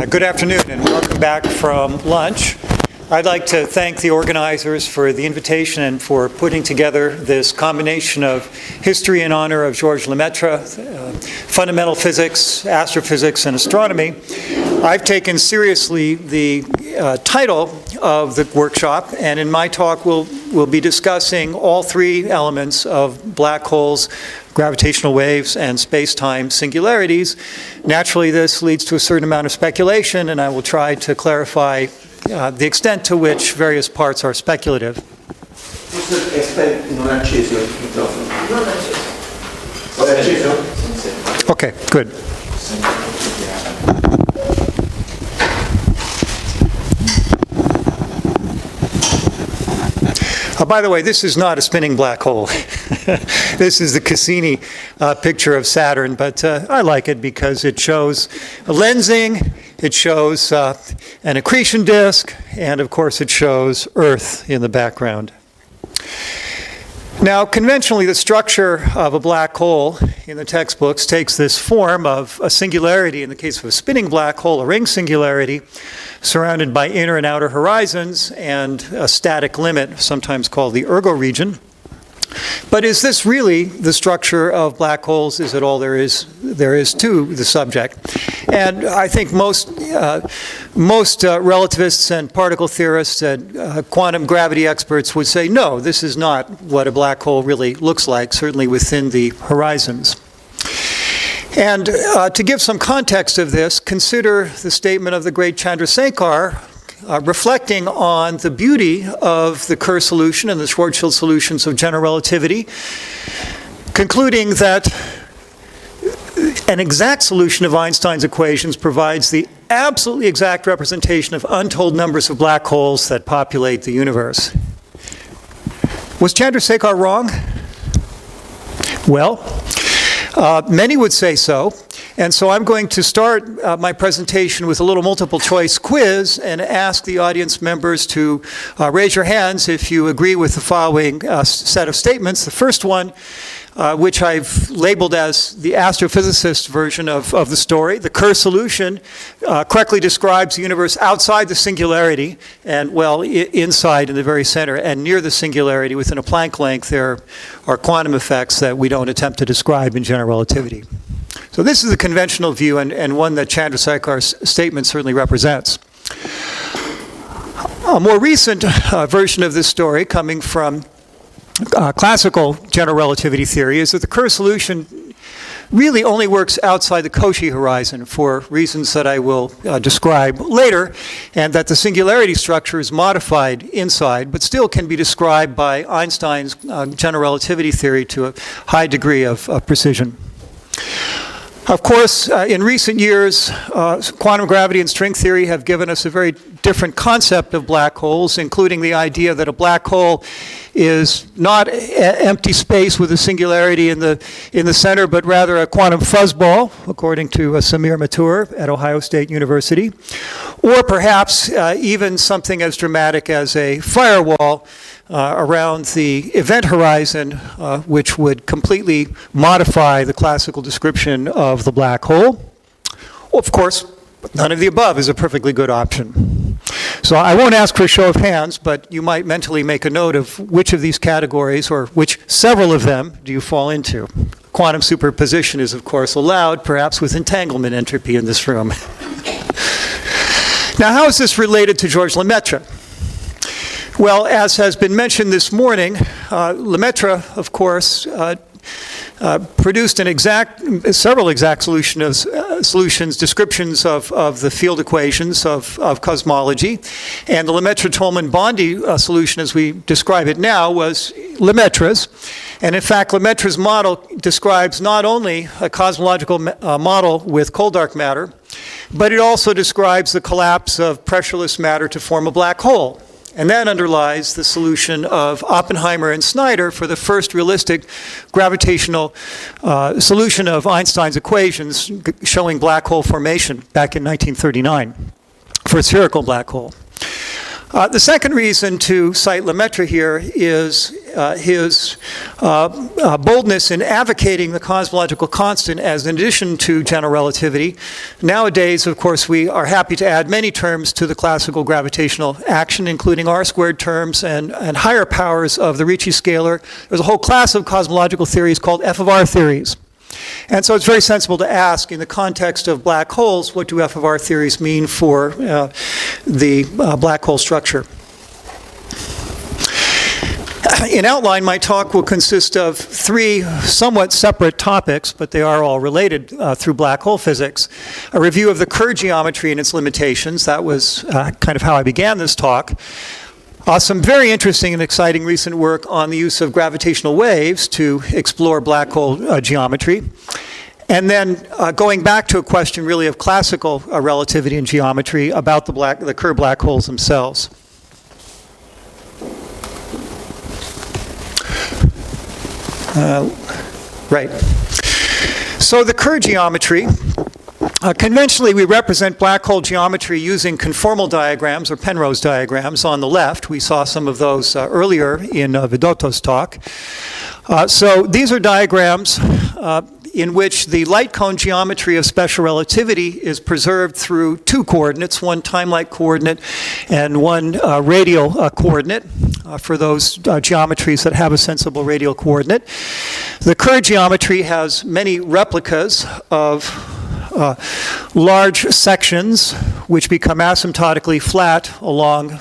Good afternoon and welcome back from lunch. I'd like to thank the organizers for the invitation and for putting together this combination of history in honor of Georges Lemaitre, fundamental physics, astrophysics, and astronomy. I've taken seriously the title of the workshop, and in my talk we'll be discussing all three elements of black holes, gravitational waves, and space-time singularities. Naturally, this leads to a certain amount of speculation, and I will try to clarify the extent to which various parts are speculative. Okay, good. By the way, this is not a spinning black hole. This is the Cassini picture of Saturn, but I like it because it shows a lensing, it shows an accretion disk, and of course it shows Earth in the background. Now, conventionally, the structure of a black hole in the textbooks takes this form of a singularity, in the case of a spinning black hole, a ring singularity, surrounded by inner and outer horizons and a static limit, sometimes called the ergo region. But is this really the structure of black holes? Is it all there is to the subject? And I think most relativists and particle theorists and quantum gravity experts would say, no, this is not what a black hole really looks like, certainly within the horizons. And to give some context of this, consider the statement of the great Chandrasekhar, reflecting on the beauty of the Kerr solution and the Schwarzschild solutions of general relativity, concluding that an exact solution of Einstein's equations provides the absolutely exact representation of untold numbers of black holes that populate the universe. Was Chandrasekhar wrong? Well, many would say so. And so I'm going to start my presentation with a little multiple choice quiz and ask the audience members to raise your hands if you agree with the following set of statements. The first one, which I've labeled as the astrophysicist version of the story. The Kerr solution correctly describes the universe outside the singularity and, well, inside in the very center. And near the singularity, within a Planck length, there are quantum effects that we don't attempt to describe in general relativity. So this is the conventional view and one that Chandrasekhar's statement certainly represents. A more recent version of this story, coming from classical general relativity theory, is that the Kerr solution really only works outside the Cauchy horizon for reasons that I will describe later, and that the singularity structure is modified inside, but still can be described by Einstein's general relativity theory to a high degree of precision. Of course, in recent years, quantum gravity and string theory have given us a very different concept of black holes, including the idea that a black hole is not empty space with a singularity in the center, but rather a quantum fuzzball, according to Samir Mathur at Ohio State University, or perhaps even something as dramatic as a firewall around the event horizon, which would completely modify the classical description of the black hole. Of course, none of the above is a perfectly good option. So I won't ask for a show of hands, but you might mentally make a note of which of these categories, or which several of them, do you fall into. Quantum superposition is, of course, allowed, perhaps with entanglement entropy in this room. Now, how is this related to Georges Lemaitre? Well, as has been mentioned this morning, Lemaitre, of course, produced several exact solutions, descriptions of the field equations of cosmology. And the Lemaitre-Tolman-Bondi solution, as we describe it now, was Lemaitre's. And in fact, Lemaitre's model describes not only a cosmological model with cold dark matter, but it also describes the collapse of pressureless matter to form a black hole. And that underlies the solution of Oppenheimer and Snyder for the first realistic gravitational solution of Einstein's equations showing black hole formation back in 1939 for a spherical black hole. The second reason to cite Lemaitre here is his boldness in advocating the cosmological constant as an addition to general relativity. Nowadays, of course, we are happy to add many terms to the classical gravitational action, including R-squared terms and higher powers of the Ricci scalar. There's a whole class of cosmological theories called F of R theories. And so it's very sensible to ask, in the context of black holes, what do F of R theories mean for the black hole structure? In outline, my talk will consist of three somewhat separate topics, but they are all related through black hole physics. A review of the Kerr geometry and its limitations. That was kind of how I began this talk. Some very interesting and exciting recent work on the use of gravitational waves to explore black hole geometry. And then going back to a question really of classical relativity and geometry about the Kerr black holes themselves. Right. So the Kerr geometry, conventionally we represent black hole geometry using conformal diagrams or Penrose diagrams on the left. We saw some of those earlier in Vidotto's talk. So these are diagrams in which the light cone geometry of special relativity is preserved through two coordinates, one time-like coordinate and one radial coordinate for those geometries that have a sensible radial coordinate. The Kerr geometry has many replicas of large sections which become asymptotically flat along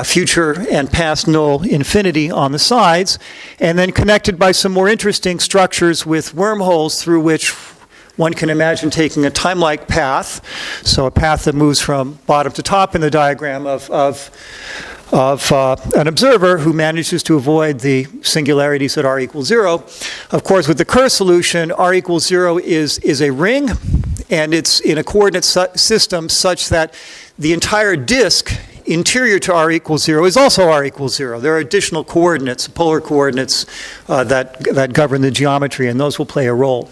future and past null infinity on the sides, and then connected by some more interesting structures with wormholes through which one can imagine taking a time-like path, so a path that moves from bottom to top in the diagram of an observer who manages to avoid the singularities at r equals 0. Of course, with the Kerr solution, r equals 0 is a ring, and it's in a coordinate system such that the entire disk interior to r equals 0 is also r equals 0. There are additional coordinates, polar coordinates, that govern the geometry, and those will play a role.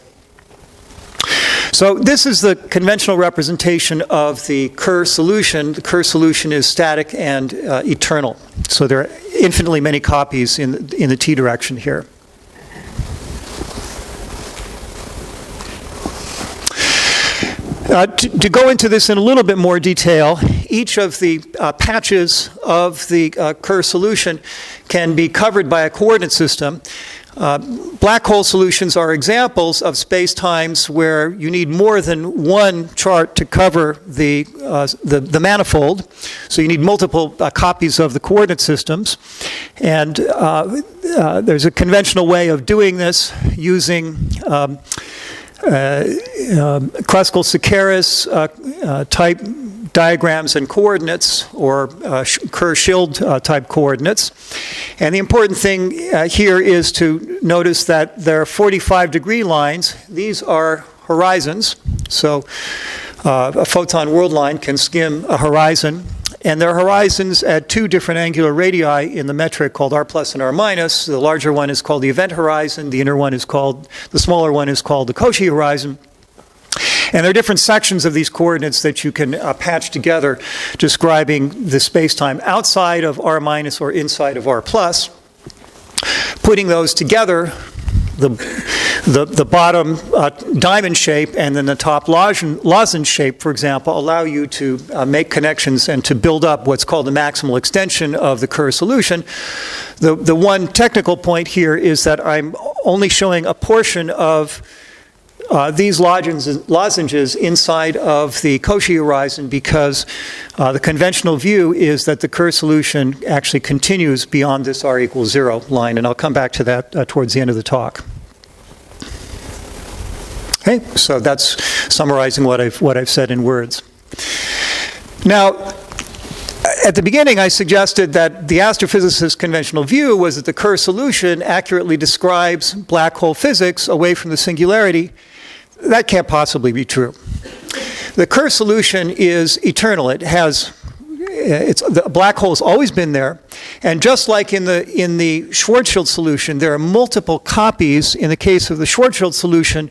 So this is the conventional representation of the Kerr solution. The Kerr solution is static and eternal. So there are infinitely many copies in the t direction here. To go into this in a little bit more detail, each of the patches of the Kerr solution can be covered by a coordinate system. Black hole solutions are examples of spacetimes where you need more than one chart to cover the manifold. So you need multiple copies of the coordinate systems. And there's a conventional way of doing this using Kruskal-Sakaris type diagrams and coordinates, or Kerr-Schild type coordinates. And the important thing here is to notice that there are 45-degree lines. These are horizons. So a photon world line can skim a horizon. And there are horizons at two different angular radii in the metric called r plus and r minus. The larger one is called the event horizon. The smaller one is called the Cauchy horizon. And there are different sections of these coordinates that you can patch together, describing the spacetime outside of r minus or inside of r plus. Putting those together, the bottom diamond shape and then the top lozenge shape, for example, allow you to make connections and to build up what's called the maximal extension of the Kerr solution. The one technical point here is that I'm only showing a portion of these lozenges inside of the Cauchy horizon because the conventional view is that the Kerr solution actually continues beyond this r equals 0 line, and I'll come back to that towards the end of the talk. Okay, so that's summarizing what I've said in words. Now, at the beginning, I suggested that the astrophysicist's conventional view was that the Kerr solution accurately describes black hole physics away from the singularity. That can't possibly be true. The Kerr solution is eternal. The black hole has always been there, and just like in the Schwarzschild solution, there are multiple copies. In the case of the Schwarzschild solution,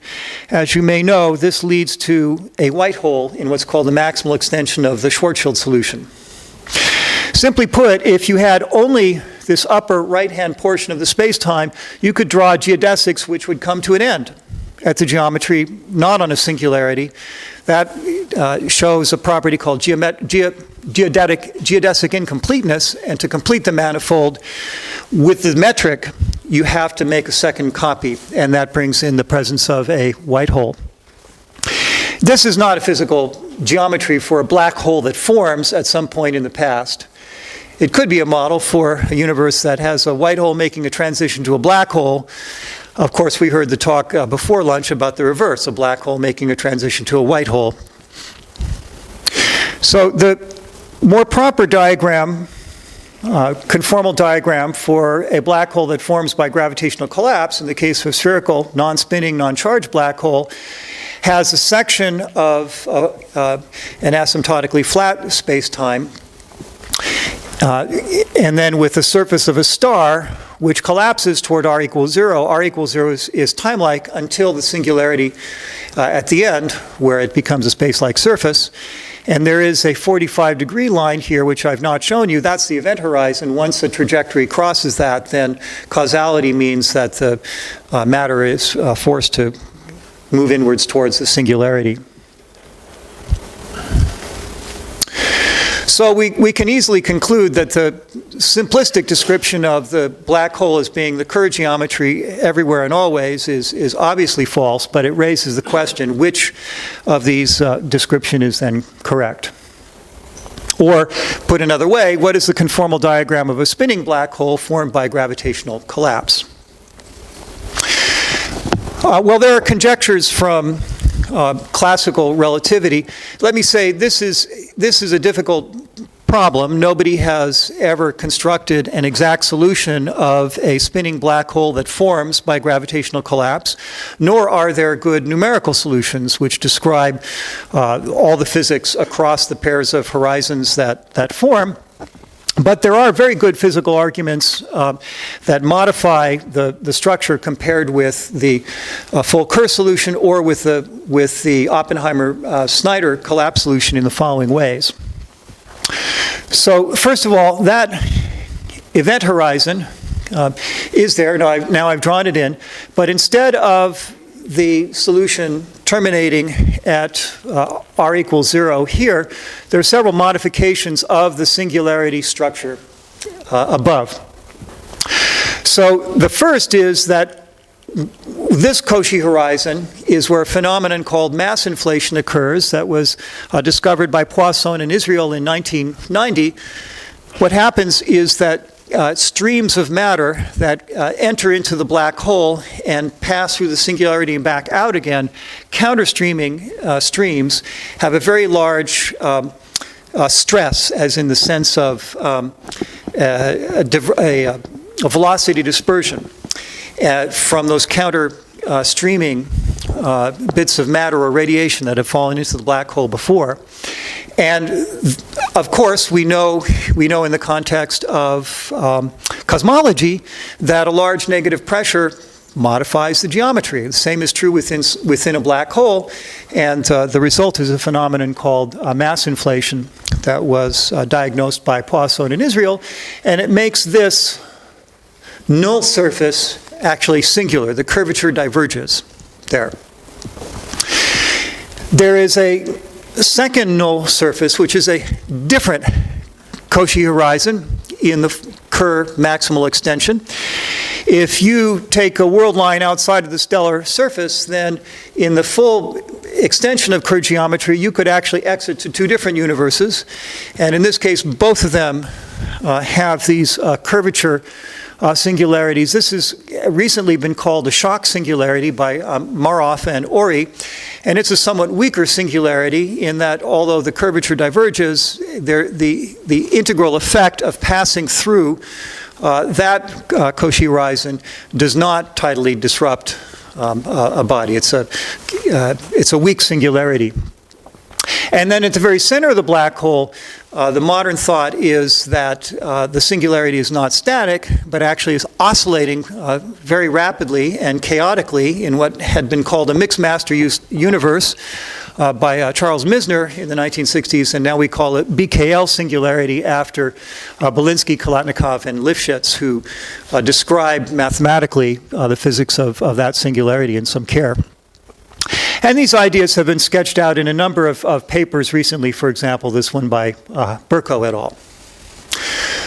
as you may know, this leads to a white hole in what's called the maximal extension of the Schwarzschild solution. Simply put, if you had only this upper right-hand portion of the space-time, you could draw geodesics which would come to an end at the geometry, not on a singularity. That shows a property called geodesic incompleteness, and to complete the manifold with the metric, you have to make a second copy, and that brings in the presence of a white hole. This is not a physical geometry for a black hole that forms at some point in the past. It could be a model for a universe that has a white hole making a transition to a black hole. Of course, we heard the talk before lunch about the reverse, a black hole making a transition to a white hole. So the more proper diagram, conformal diagram for a black hole that forms by gravitational collapse, in the case of a spherical, non-spinning, non-charged black hole, has a section of an asymptotically flat space-time, and then with the surface of a star, which collapses toward r equals 0. R equals 0 is time-like until the singularity at the end, where it becomes a space-like surface. And there is a 45-degree line here, which I've not shown you. That's the event horizon. Once the trajectory crosses that, then causality means that the matter is forced to move inwards towards the singularity. So we can easily conclude that the simplistic description of the black hole as being the Kerr geometry everywhere and always is obviously false, but it raises the question, which of these description is then correct? Or, put another way, what is the conformal diagram of a spinning black hole formed by gravitational collapse? Well, there are conjectures from classical relativity. Let me say this is a difficult problem. Nobody has ever constructed an exact solution of a spinning black hole that forms by gravitational collapse, nor are there good numerical solutions which describe all the physics across the pairs of horizons that form. But there are very good physical arguments that modify the structure compared with the full Kerr solution or with the Oppenheimer-Snyder collapse solution in the following ways. So first of all, that event horizon is there. Now I've drawn it in. But instead of the solution terminating at r equals 0 here, there are several modifications of the singularity structure above. So the first is that this Cauchy horizon is where a phenomenon called mass inflation occurs that was discovered by Poisson in Israel in 1990. What happens is that streams of matter that enter into the black hole and pass through the singularity and back out again, counter-streaming streams, have a very large stress, as in the sense of a velocity dispersion from those counter-streaming bits of matter or radiation that have fallen into the black hole before. And of course, we know in the context of cosmology that a large negative pressure modifies the geometry. The same is true within a black hole, and the result is a phenomenon called mass inflation that was diagnosed by Poisson in Israel, and it makes this null surface actually singular. The curvature diverges there. There is a second null surface, which is a different Cauchy horizon in the Kerr maximal extension. If you take a world line outside of the stellar surface, then in the full extension of Kerr geometry, you could actually exit to two different universes. And in this case, both of them have these curvature singularities. This has recently been called a shock singularity by Maroff and Ori, and it's a somewhat weaker singularity in that although the curvature diverges, the integral effect of passing through that Cauchy horizon does not tidally disrupt a body. It's a weak singularity. And then at the very center of the black hole, the modern thought is that the singularity is not static, but actually is oscillating very rapidly and chaotically in what had been called a mixed master universe by Charles Misner in the 1960s, and now we call it BKL singularity after Belinsky, Kalatnikov, and Lifshitz, who described mathematically the physics of that singularity in some care. And these ideas have been sketched out in a number of papers recently, for example, this one by Burko et al.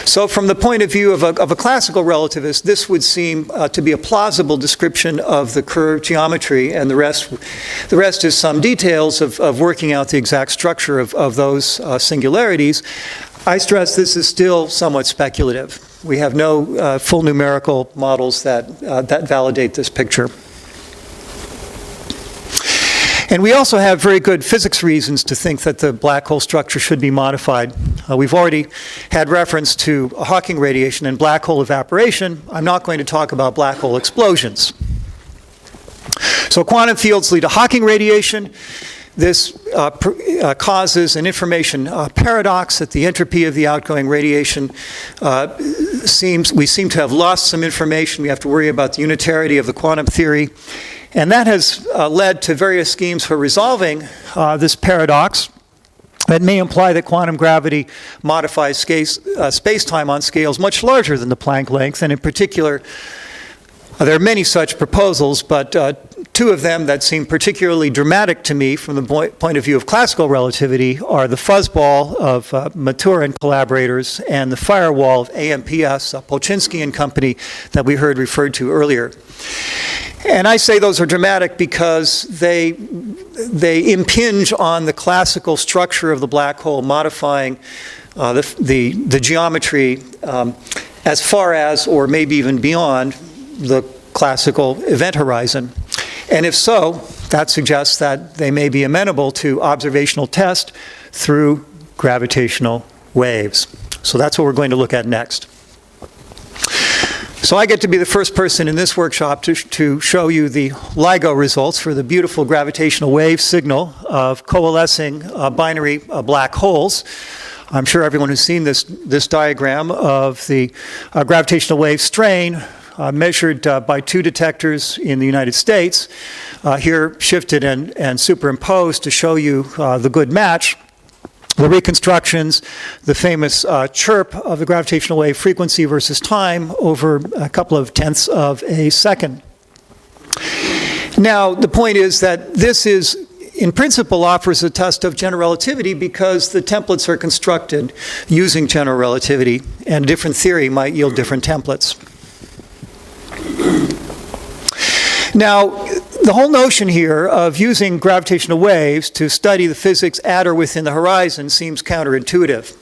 So from the point of view of a classical relativist, this would seem to be a plausible description of the curved geometry, and the rest is some details of working out the exact structure of those singularities. I stress this is still somewhat speculative. We have no full numerical models that validate this picture. And we also have very good physics reasons to think that the black hole structure should be modified. We've already had reference to Hawking radiation and black hole evaporation. I'm not going to talk about black hole explosions. So quantum fields lead to Hawking radiation. This causes an information paradox that the entropy of the outgoing radiation we seem to have lost some information. We have to worry about the unitarity of the quantum theory. And that has led to various schemes for resolving this paradox that may imply that quantum gravity modifies space-time on scales much larger than the Planck length. And in particular, there are many such proposals, but two of them that seem particularly dramatic to me from the point of view of classical relativity are the fuzzball of Matur and collaborators and the firewall of AMPS, Polchinski and company, that we heard referred to earlier. And I say those are dramatic because they impinge on the classical structure of the black hole, modifying the geometry as far as, or maybe even beyond, the classical event horizon. And if so, that suggests that they may be amenable to observational test through gravitational waves. So that's what we're going to look at next. So I get to be the first person in this workshop to show you the LIGO results for the beautiful gravitational wave signal of coalescing binary black holes. I'm sure everyone who's seen this diagram of the gravitational wave strain measured by two detectors in the United States, here shifted and superimposed to show you the good match. The reconstructions, the famous chirp of the gravitational wave frequency versus time over a couple of tenths of a second. Now, the point is that this in principle, offers a test of general relativity because the templates are constructed using general relativity, and a different theory might yield different templates. Now, the whole notion here of using gravitational waves to study the physics at or within the horizon seems counterintuitive.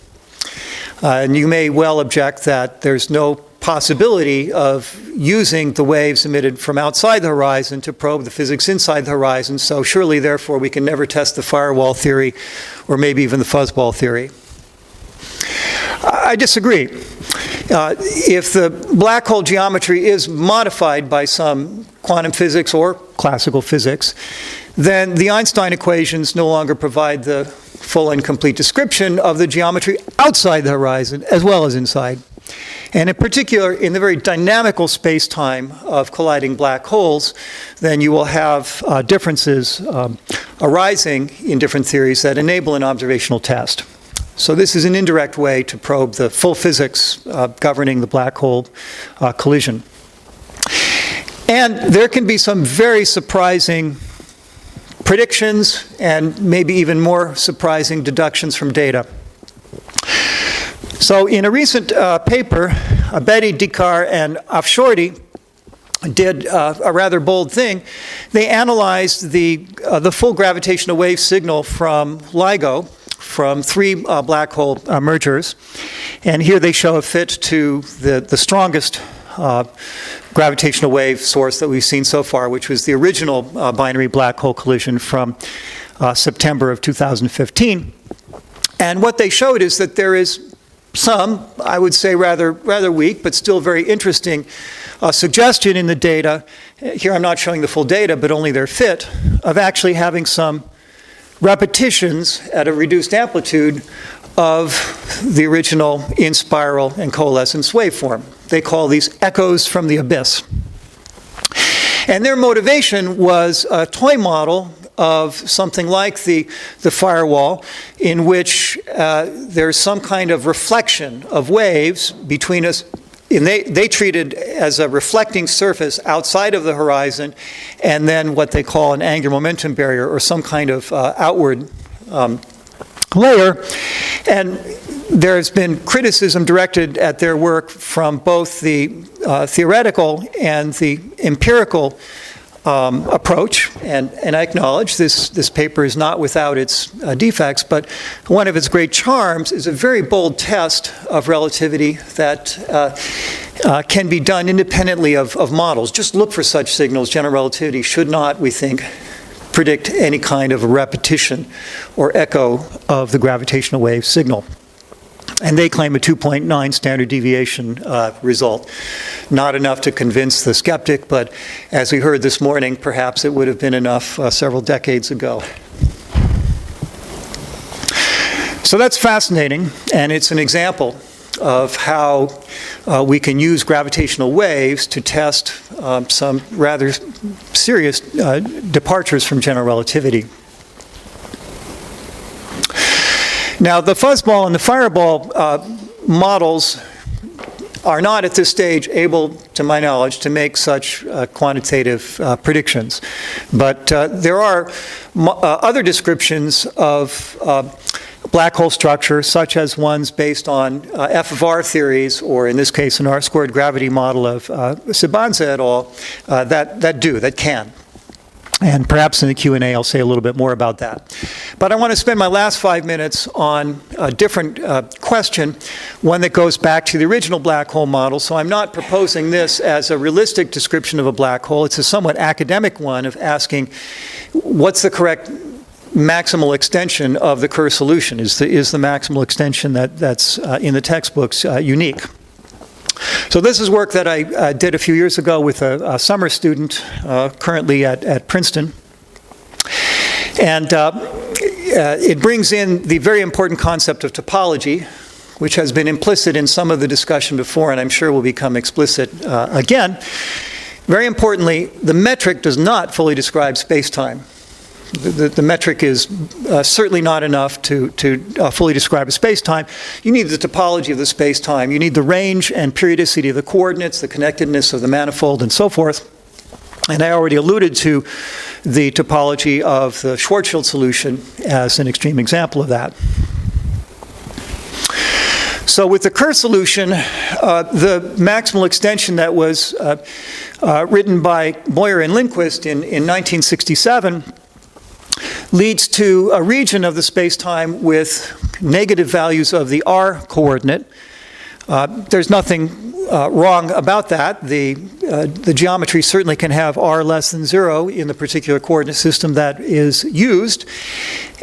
And you may well object that there's no possibility of using the waves emitted from outside the horizon to probe the physics inside the horizon, so surely, therefore, we can never test the firewall theory or maybe even the fuzzball theory. I disagree. If the black hole geometry is modified by some quantum physics or classical physics, then the Einstein equations no longer provide the full and complete description of the geometry outside the horizon as well as inside. And in particular, in the very dynamical space-time of colliding black holes, then you will have differences arising in different theories that enable an observational test. So this is an indirect way to probe the full physics governing the black hole collision. And there can be some very surprising predictions and maybe even more surprising deductions from data. So in a recent paper, Abedi, Dikar, and Afshordi did a rather bold thing. They analyzed the full gravitational wave signal from LIGO, from three black hole mergers. And here they show a fit to the strongest gravitational wave source that we've seen so far, which was the original binary black hole collision from September of 2015. And what they showed is that there is some, I would say rather weak, but still very interesting suggestion in the data. Here I'm not showing the full data, but only their fit, of actually having some repetitions at a reduced amplitude of the original in-spiral and coalescence waveform. They call these echoes from the abyss. And their motivation was a toy model of something like the firewall, in which there's some kind of reflection of waves between us. And they treated as a reflecting surface outside of the horizon, and then what they call an angular momentum barrier, or some kind of outward layer. And there's been criticism directed at their work from both the theoretical and the empirical approach, and I acknowledge this paper is not without its defects, but one of its great charms is a very bold test of relativity that can be done independently of models. Just look for such signals. General relativity should not, we think, predict any kind of a repetition or echo of the gravitational wave signal. And they claim a 2.9 standard deviation result. Not enough to convince the skeptic, but as we heard this morning, perhaps it would have been enough several decades ago. So that's fascinating, and it's an example of how we can use gravitational waves to test some rather serious departures from general relativity. Now, the fuzzball and the fireball models are not at this stage able, to my knowledge, to make such quantitative predictions. But there are other descriptions of black hole structure, such as ones based on F of R theories, or in this case, an R-squared gravity model of Sibanza et al., that can. And perhaps in the Q&A I'll say a little bit more about that. But I want to spend my last 5 minutes on a different question, one that goes back to the original black hole model. So I'm not proposing this as a realistic description of a black hole. It's a somewhat academic one of asking what's the correct maximal extension of the Kerr solution? Is the maximal extension that's in the textbooks unique? So this is work that I did a few years ago with a summer student currently at Princeton. And it brings in the very important concept of topology, which has been implicit in some of the discussion before, and I'm sure will become explicit again. Very importantly, the metric does not fully describe space-time. The metric is certainly not enough to fully describe a space-time. You need the topology of the space-time. You need the range and periodicity of the coordinates, the connectedness of the manifold, and so forth. And I already alluded to the topology of the Schwarzschild solution as an extreme example of that. So with the Kerr solution, the maximal extension that was written by Boyer and Lindquist in 1967 leads to a region of the space-time with negative values of the r coordinate. There's nothing wrong about that. The geometry certainly can have r less than 0 in the particular coordinate system that is used.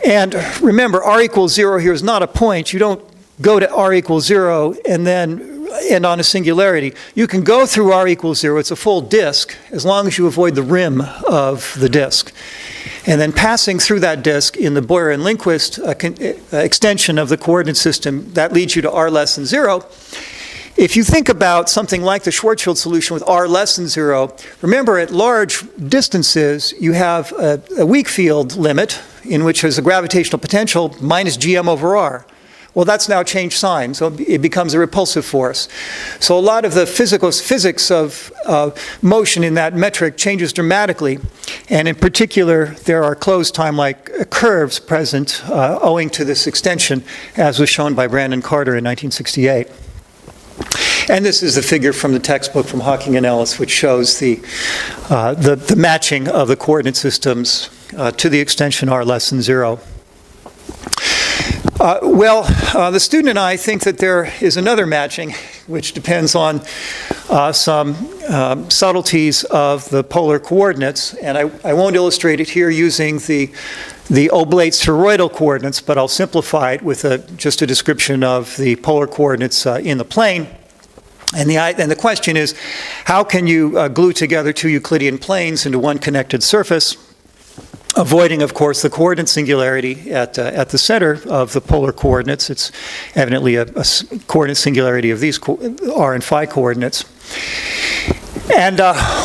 And remember, r equals 0 here is not a point. You don't go to r equals 0 and then end on a singularity. You can go through r equals 0. It's a full disk, as long as you avoid the rim of the disk. And then passing through that disk in the Boyer and Lindquist extension of the coordinate system, that leads you to r less than 0. If you think about something like the Schwarzschild solution with r less than 0, remember at large distances you have a weak field limit in which there's a gravitational potential minus gm over r. Well, that's now changed sign, so it becomes a repulsive force. So a lot of the physics of motion in that metric changes dramatically, and in particular, there are closed time-like curves present owing to this extension, as was shown by Brandon Carter in 1968. And this is the figure from the textbook from Hawking and Ellis, which shows the matching of the coordinate systems to the extension r less than 0. The student and I think that there is another matching, which depends on some subtleties of the polar coordinates. And I won't illustrate it here using the oblate spheroidal coordinates, but I'll simplify it with just a description of the polar coordinates in the plane. And the question is, how can you glue together two Euclidean planes into one connected surface? avoiding, of course, the coordinate singularity at the center of the polar coordinates. It's evidently a coordinate singularity of these r and phi coordinates. And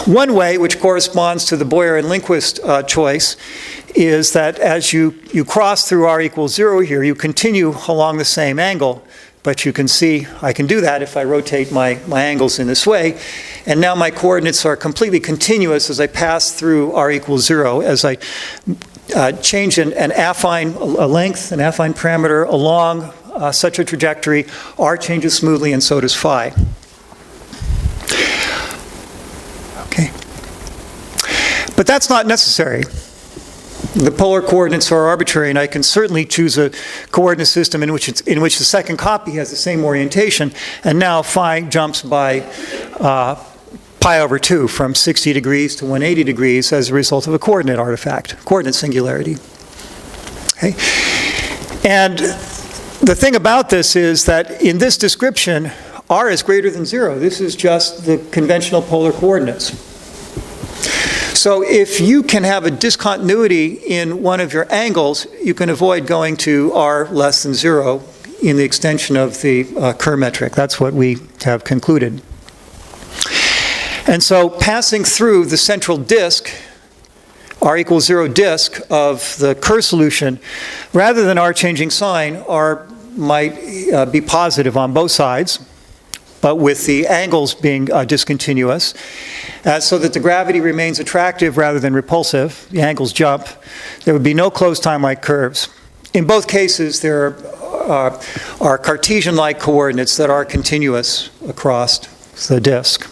one way, which corresponds to the Boyer and Lindquist choice, is that as you cross through r equals 0 here, you continue along the same angle. But you can see I can do that if I rotate my angles in this way. And now my coordinates are completely continuous as I pass through r equals 0. As I change an affine length, an affine parameter along such a trajectory, r changes smoothly and so does phi. Okay. But that's not necessary. The polar coordinates are arbitrary, and I can certainly choose a coordinate system in which the second copy has the same orientation, and now phi jumps by pi over 2 from 60 degrees to 180 degrees as a result of a coordinate artifact, coordinate singularity. Okay? And the thing about this is that in this description, r is greater than 0. This is just the conventional polar coordinates. So if you can have a discontinuity in one of your angles, you can avoid going to r less than 0 in the extension of the Kerr metric. That's what we have concluded. And so passing through the central disk, r equals 0 disk of the Kerr solution, rather than r changing sign, r might be positive on both sides, but with the angles being discontinuous, so that the gravity remains attractive rather than repulsive. The angles jump. There would be no closed time-like curves. In both cases, there are Cartesian-like coordinates that are continuous across the disk.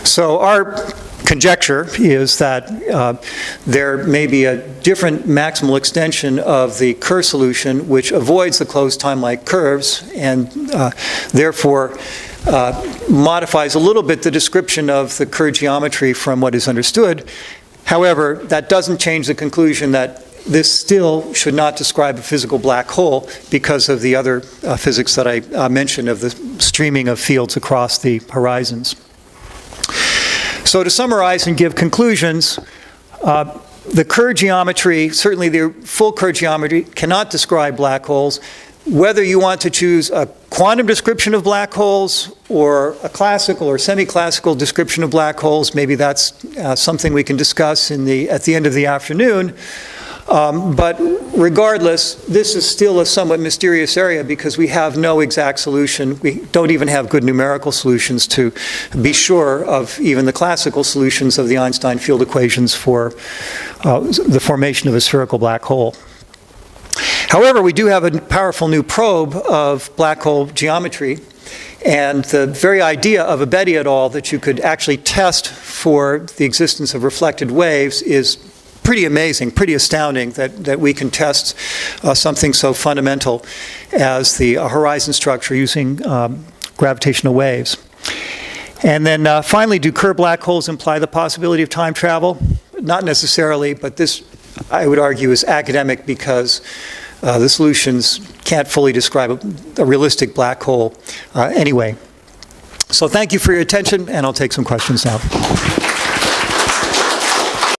So our conjecture is that there may be a different maximal extension of the Kerr solution which avoids the closed time-like curves and therefore modifies a little bit the description of the Kerr geometry from what is understood. However, that doesn't change the conclusion that this still should not describe a physical black hole because of the other physics that I mentioned of the streaming of fields across the horizons. So to summarize and give conclusions, the Kerr geometry, certainly the full Kerr geometry, cannot describe black holes. Whether you want to choose a quantum description of black holes or a classical or semi-classical description of black holes, maybe that's something we can discuss at the end of the afternoon. But regardless, this is still a somewhat mysterious area because we have no exact solution. We don't even have good numerical solutions to be sure of even the classical solutions of the Einstein field equations for the formation of a spherical black hole. However, we do have a powerful new probe of black hole geometry, and the very idea of Abedi et al. That you could actually test for the existence of reflected waves is pretty amazing, pretty astounding that we can test something so fundamental as the horizon structure using gravitational waves. And then finally, do Kerr black holes imply the possibility of time travel? Not necessarily, but this, I would argue, is academic because the solutions can't fully describe a realistic black hole anyway. So thank you for your attention, and I'll take some questions now.